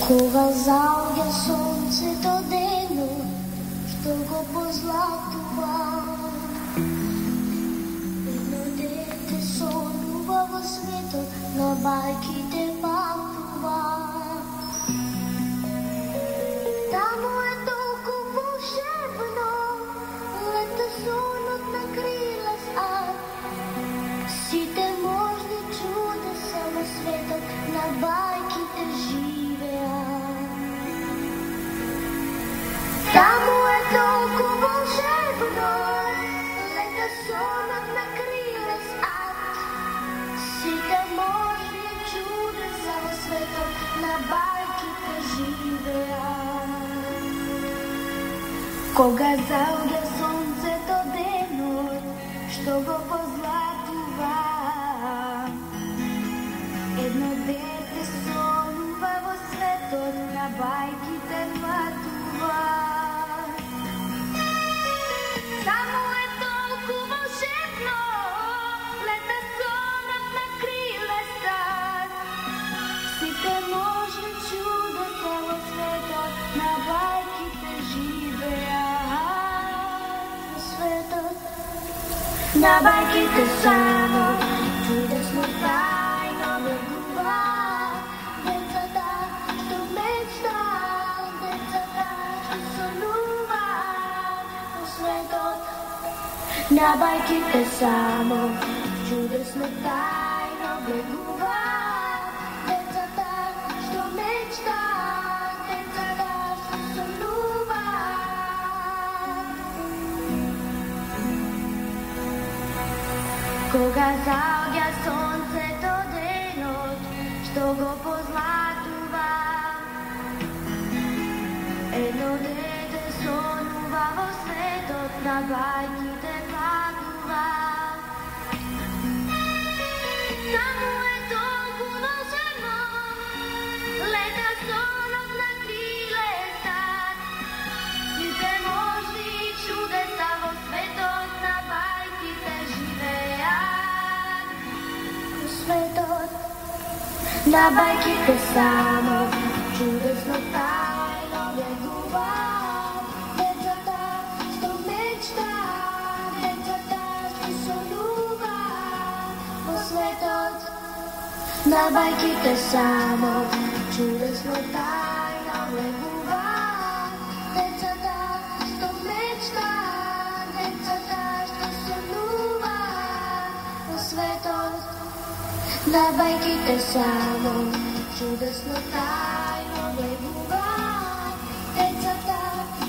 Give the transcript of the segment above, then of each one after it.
Кога заоѓа сонцето денот, што го позлатува, едно дете сонува во светот, на бајките патува. Таму е толку волшебно, лета сонот на крилес ад. Сите можни чудеса на светот, на бајките живеат. Таму е толку волшебно, лета сонот на крилес ад. Сите можни чудеса на светот, на бајките живеат. Кога заоѓа сонцето денот, што го позлатува, едно дете сонува во светот, на бајките патува. Само е толку волшебно, лета сонот на крилесот. Сите можни чудеса во светот, на бајките живеат. Светот на бајките само чудесно тајно влегува. Децата што мечтаат, децата што сонуваат. Светот на бајките само чудесно тајно влегува. Децата што мечтаат, децата што сонуваат. Кога заоѓа сонцето денот, што го позлатува, едно дете сонува во светот, на бајките патува. Само е толку волшебно, лета сонот на крилесот. Сите можни чудеса во светот, на бајките живеат. Светот на бајките само чудесно тајно влегува. Децата што мечтаат, децата што сонуваат. Во светот на бајките само чудесно тајно влегува. Децата што мечтаат, децата што сонуваат. Во светот на бајките само чудесно тајно влегува. Децата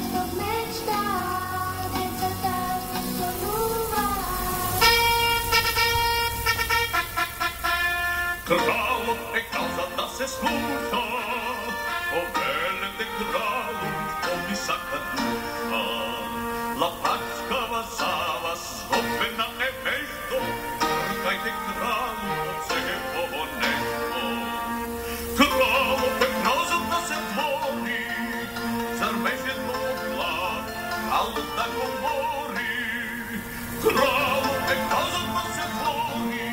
што мечтаат, децата што сонуваат. Кралот е каза да се слуша, повелете кралу, што ми сака душа. Лапачкава за вас, опена е веждо, тркајте кралу од себо нешто. Кралот е каза да се двори, зар беше тоа план, кралот да говори. Кралот е каза да се двори,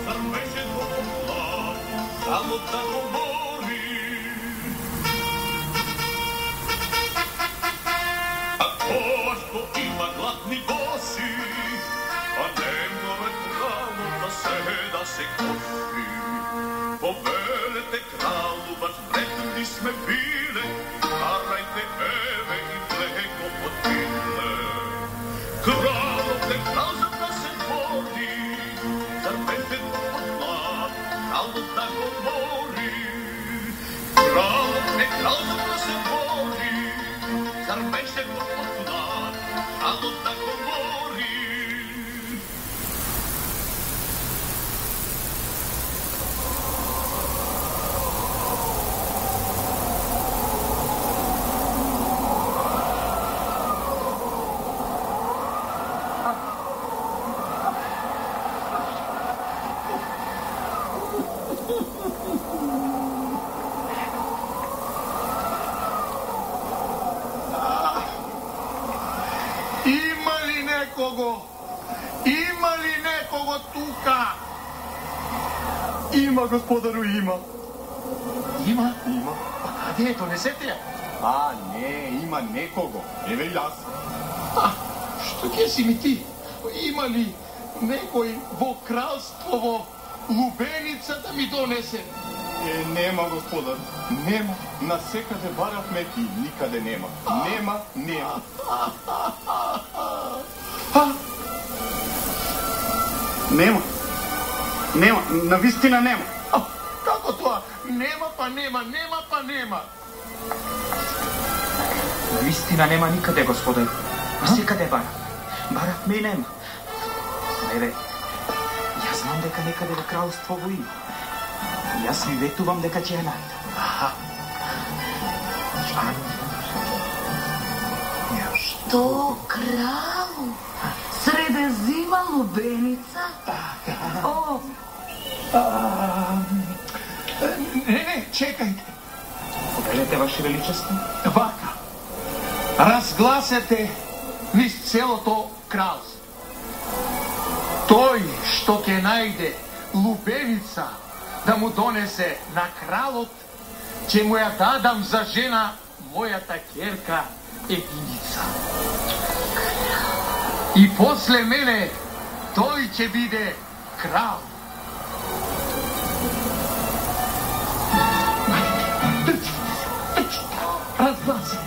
зар беше тоа план, кралот да говори. А тоа што има гладни коси, а не може кралот да се коши. Повелете кралу, баш вредни сме биле, карајте еве и млеко од пиле. Кралот е каза да се двори, зар беше тоа план, кралот да говори. Кралот е каза да се двори, зар беше тоа план, кралот да говори. Има ли некого тука? Има, господару, има. Има? Има. Па каде е? Донесете ја. А, не, има некого. Еве јас. Што ќе си ми ти? Има ли некој во кралствово лубеница да ми донесе? Нема, господар. Нема. На секаде баравме и никаде нема. Нема. Нема. Навистина нема. Како тоа? Нема па нема, нема па нема. Вистина нема никаде, господар. Секаде баравме и нема. Еве, јас знам дека некаде во кралството има. Јас ви ветувам дека ќе ја најдам. Што, кралу? Среде зима лубеница? О, Не, чекајте. Повелете, Ваше Величество? Вака. Разгласете низ целото кралство. Тој што ќе најде лубеница да му донесе на кралот, ќе му ја дадам за жена мојата ќерка Егиница. И после мене тој ќе биде крал. Разгласете.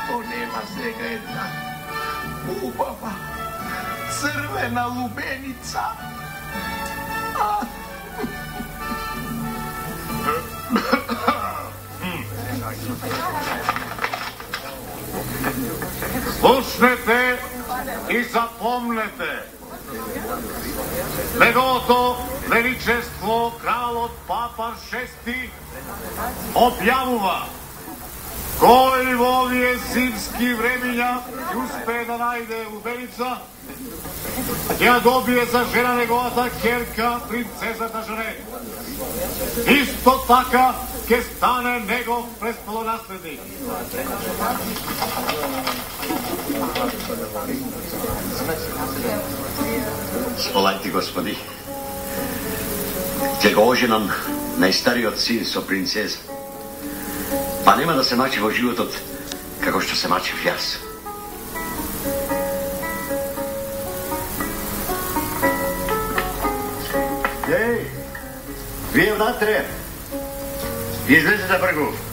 Што нема сега една убава црвена лубеница? Слушнете и запомнете. Неговото величество кралот Папар VI објавува кој во овие зимски времиња ќе успее да најде лубеница, ќе ја добие за жена неговата ќерка, принцезата Жене. Исто така ќе стане негов престолонаследник. Сполајте, господи. Ќе го оженам најстариот син со принцеза. Па нема да се мачи во животот како што се мачив јас. Вие внатре! Излезете бргу!